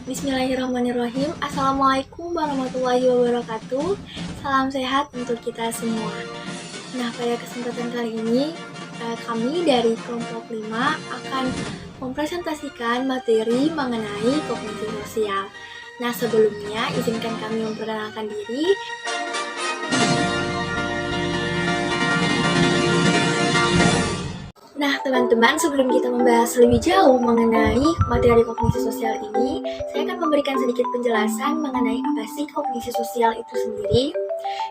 Bismillahirrahmanirrahim. Assalamualaikum warahmatullahi wabarakatuh. Salam sehat untuk kita semua. Nah, pada kesempatan kali ini kami dari kelompok 5 akan mempresentasikan materi mengenai kognisi sosial. Nah, sebelumnya izinkan kami memperkenalkan diri. Nah, teman-teman, sebelum kita membahas lebih jauh mengenai materi kognisi sosial ini, saya akan memberikan sedikit penjelasan mengenai apa sih kognisi sosial itu sendiri.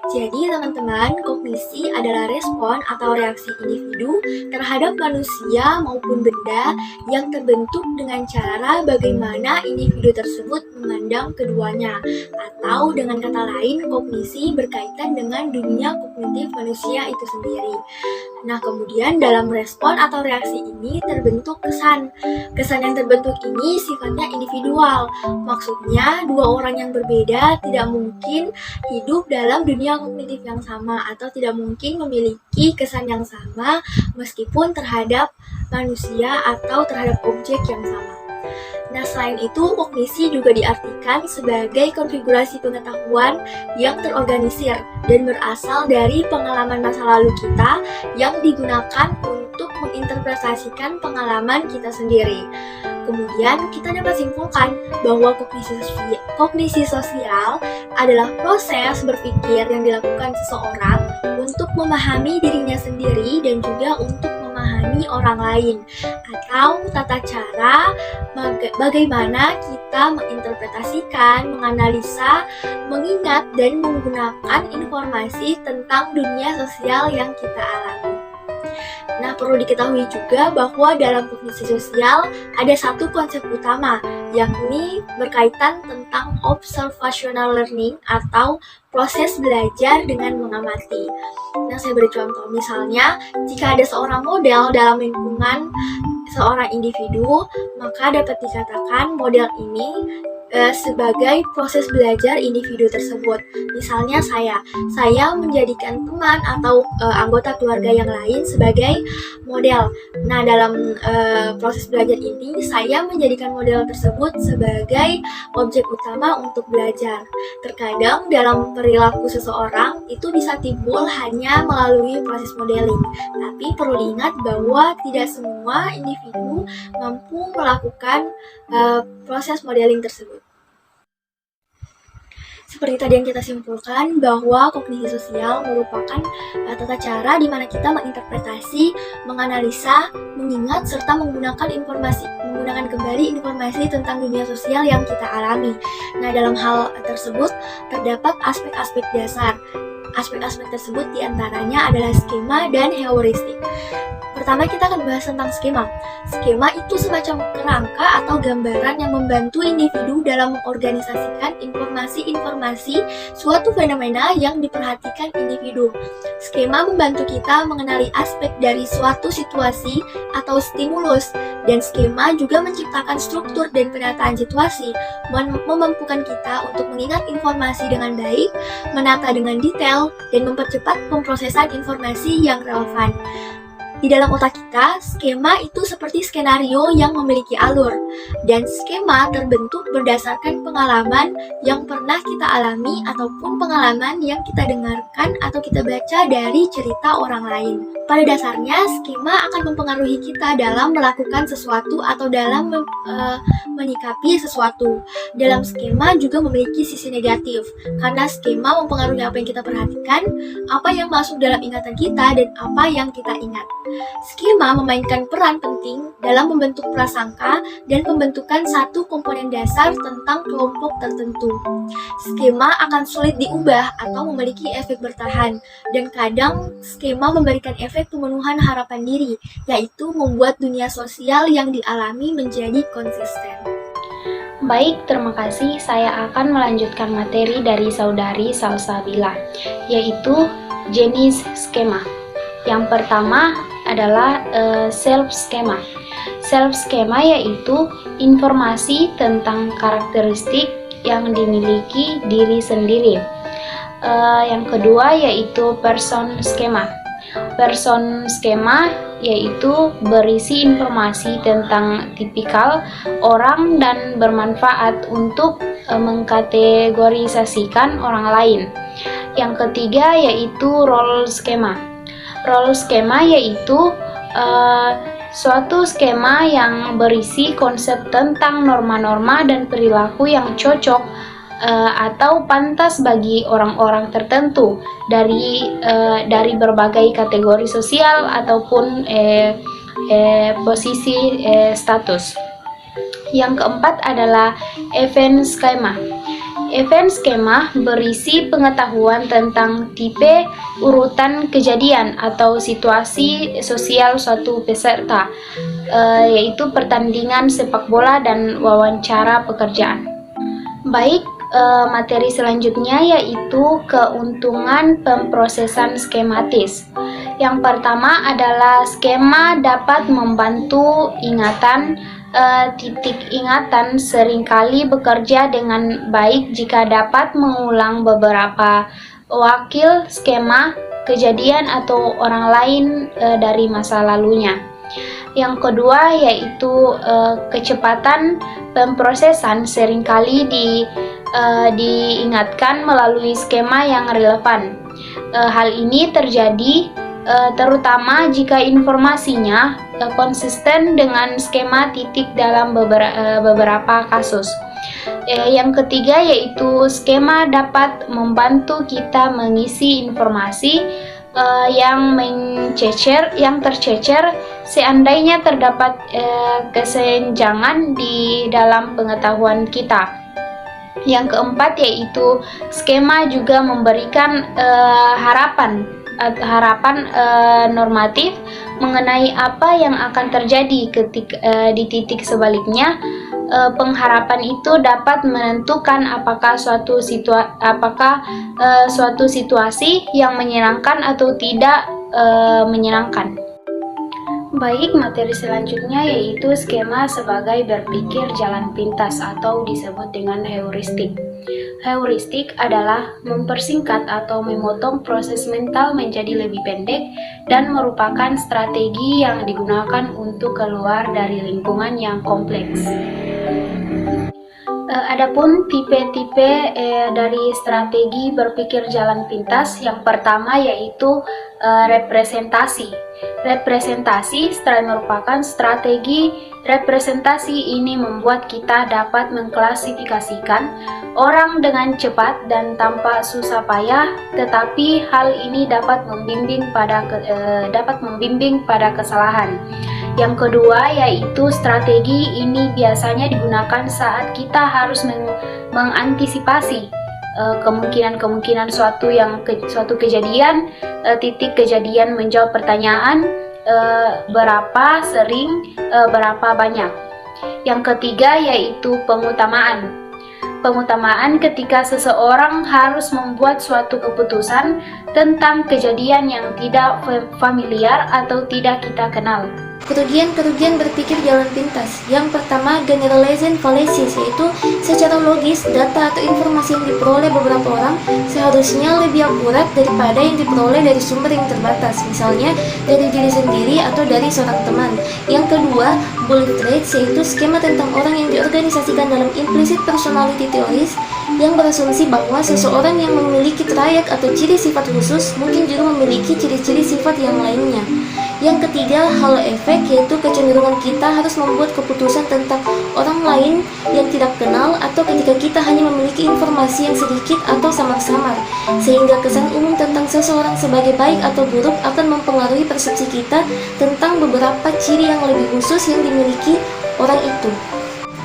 Jadi, teman-teman, kognisi adalah respon atau reaksi individu terhadap manusia maupun benda yang terbentuk dengan cara bagaimana individu tersebut memandang keduanya. Atau dengan kata lain, kognisi berkaitan dengan dunia kognitif manusia itu sendiri. Nah, kemudian dalam respon atau reaksi ini terbentuk kesan. Kesan yang terbentuk ini sifatnya individual. Maksudnya, dua orang yang berbeda tidak mungkin hidup dalam dunia kognitif yang sama atau tidak mungkin memiliki kesan yang sama meskipun terhadap manusia atau terhadap objek yang sama. Nah, selain itu, kognisi juga diartikan sebagai konfigurasi pengetahuan yang terorganisir dan berasal dari pengalaman masa lalu kita yang digunakan untuk menginterpretasikan pengalaman kita sendiri. Kemudian, kita dapat simpulkan bahwa kognisi sosial adalah proses berpikir yang dilakukan seseorang untuk memahami dirinya sendiri dan juga untuk memahami orang lain, atau tata cara bagaimana kita menginterpretasikan, menganalisa, mengingat, dan menggunakan informasi tentang dunia sosial yang kita alami. Nah, perlu diketahui juga bahwa dalam kognisi sosial ada satu konsep utama, yakni berkaitan tentang observational learning atau proses belajar dengan mengamati. Nah, saya beri contoh, misalnya jika ada seorang model dalam lingkungan seorang individu, maka dapat dikatakan model ini sebagai proses belajar individu tersebut. Misalnya saya menjadikan teman atau anggota keluarga yang lain sebagai model. Nah, dalam proses belajar ini, saya menjadikan model tersebut sebagai objek utama untuk belajar. Terkadang dalam perilaku seseorang itu bisa timbul hanya melalui proses modeling. Tapi perlu diingat bahwa tidak semua individu mampu melakukan proses modeling tersebut. Seperti tadi yang kita simpulkan bahwa kognisi sosial merupakan tata cara di mana kita menginterpretasi, menganalisa, mengingat, serta menggunakan kembali informasi tentang dunia sosial yang kita alami. Nah, dalam hal tersebut terdapat aspek-aspek dasar. Aspek-aspek tersebut diantaranya adalah skema dan heuristik. Pertama, kita akan bahas tentang skema. Skema itu semacam kerangka atau gambaran yang membantu individu dalam mengorganisasikan informasi-informasi suatu fenomena yang diperhatikan individu. Skema membantu kita mengenali aspek dari suatu situasi atau stimulus, dan skema juga menciptakan struktur dan penataan situasi, memampukan kita untuk mengingat informasi dengan baik, menata dengan detail, dan mempercepat pemrosesan informasi yang relevan. Di dalam otak kita, skema itu seperti skenario yang memiliki alur, dan skema terbentuk berdasarkan pengalaman yang pernah kita alami ataupun pengalaman yang kita dengarkan atau kita baca dari cerita orang lain. Pada dasarnya, skema akan mempengaruhi kita dalam melakukan sesuatu atau dalam menyikapi sesuatu. Dalam skema juga memiliki sisi negatif, karena skema mempengaruhi apa yang kita perhatikan, apa yang masuk dalam ingatan kita, dan apa yang kita ingat. Skema memainkan peran penting dalam membentuk prasangka dan pembentukan satu komponen dasar tentang kelompok tertentu. Skema akan sulit diubah atau memiliki efek bertahan, dan kadang skema memberikan efek pemenuhan harapan diri, yaitu membuat dunia sosial yang dialami menjadi konsisten. Baik, terima kasih. Saya akan melanjutkan materi dari saudari Salsabila, yaitu jenis skema. Yang pertama adalah self schema. Self schema yaitu informasi tentang karakteristik yang dimiliki diri sendiri. Yang kedua yaitu person schema. Person schema yaitu berisi informasi tentang tipikal orang dan bermanfaat untuk mengkategorisasikan orang lain. Yang ketiga yaitu role schema. Role schema yaitu suatu skema yang berisi konsep tentang norma-norma dan perilaku yang cocok atau pantas bagi orang-orang tertentu dari berbagai kategori sosial ataupun posisi status. Yang keempat adalah event schema. Event schema berisi pengetahuan tentang tipe urutan kejadian atau situasi sosial suatu peserta, yaitu pertandingan sepak bola dan wawancara pekerjaan. Baik, materi selanjutnya yaitu keuntungan pemrosesan skematis. Yang pertama adalah skema dapat membantu ingatan. Titik ingatan seringkali bekerja dengan baik jika dapat mengulang beberapa wakil skema kejadian atau orang lain dari masa lalunya. Yang kedua yaitu kecepatan pemrosesan seringkali diingatkan melalui skema yang relevan. Hal ini terjadi terutama jika informasinya konsisten dengan skema titik dalam beberapa kasus. Yang ketiga yaitu skema dapat membantu kita mengisi informasi yang tercecer seandainya terdapat kesenjangan di dalam pengetahuan kita. Yang keempat yaitu skema juga memberikan harapan normatif mengenai apa yang akan terjadi di titik sebaliknya. Pengharapan itu dapat menentukan apakah suatu situasi yang menyenangkan atau tidak menyenangkan. Baik, materi selanjutnya yaitu skema sebagai berpikir jalan pintas atau disebut dengan heuristik. Heuristik adalah mempersingkat atau memotong proses mental menjadi lebih pendek dan merupakan strategi yang digunakan untuk keluar dari lingkungan yang kompleks. Adapun tipe-tipe dari strategi berpikir jalan pintas, yang pertama yaitu representasi. Representasi merupakan strategi representasi ini membuat kita dapat mengklasifikasikan orang dengan cepat dan tanpa susah payah, tetapi hal ini dapat membimbing pada kesalahan. Yang kedua yaitu strategi ini biasanya digunakan saat kita harus mengantisipasi kemungkinan suatu kejadian, titik kejadian menjawab pertanyaan berapa sering, berapa banyak. Yang ketiga yaitu pengutamaan. Pengutamaan ketika seseorang harus membuat suatu keputusan tentang kejadian yang tidak familiar atau tidak kita kenal. Kerugian berpikir jalan pintas. Yang pertama, generalization fallacies, yaitu secara logis data atau informasi yang diperoleh beberapa orang seharusnya lebih akurat daripada yang diperoleh dari sumber yang terbatas, misalnya dari diri sendiri atau dari seorang teman. Yang kedua, bullet traits, yaitu skema tentang orang yang diorganisasikan dalam implicit personality theories yang berasumsi bahwa seseorang yang memiliki trayek atau ciri sifat khusus mungkin juga memiliki ciri-ciri sifat yang lainnya. Yang ketiga, halo efek, yaitu kecenderungan kita harus membuat keputusan tentang orang lain yang tidak kenal atau ketika kita hanya memiliki informasi yang sedikit atau samar-samar, sehingga kesan umum tentang seseorang sebagai baik atau buruk akan mempengaruhi persepsi kita tentang beberapa ciri yang lebih khusus yang dimiliki orang itu.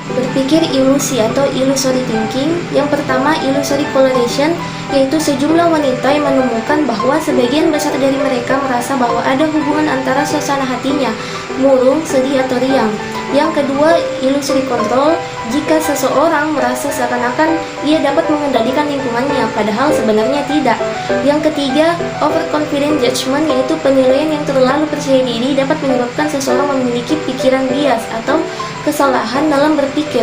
Berpikir ilusi atau illusory thinking. Yang pertama, illusory polarization, yaitu sejumlah wanita yang menemukan bahwa sebagian besar dari mereka merasa bahwa ada hubungan antara suasana hatinya, murung, sedih, atau riang. Yang kedua, illusory control, jika seseorang merasa seakan-akan ia dapat mengendalikan lingkungannya, padahal sebenarnya tidak. Yang ketiga, overconfident judgment, yaitu penilaian yang terlalu percaya diri dapat menyebabkan seseorang memiliki pikiran bias atau kesalahan dalam berpikir.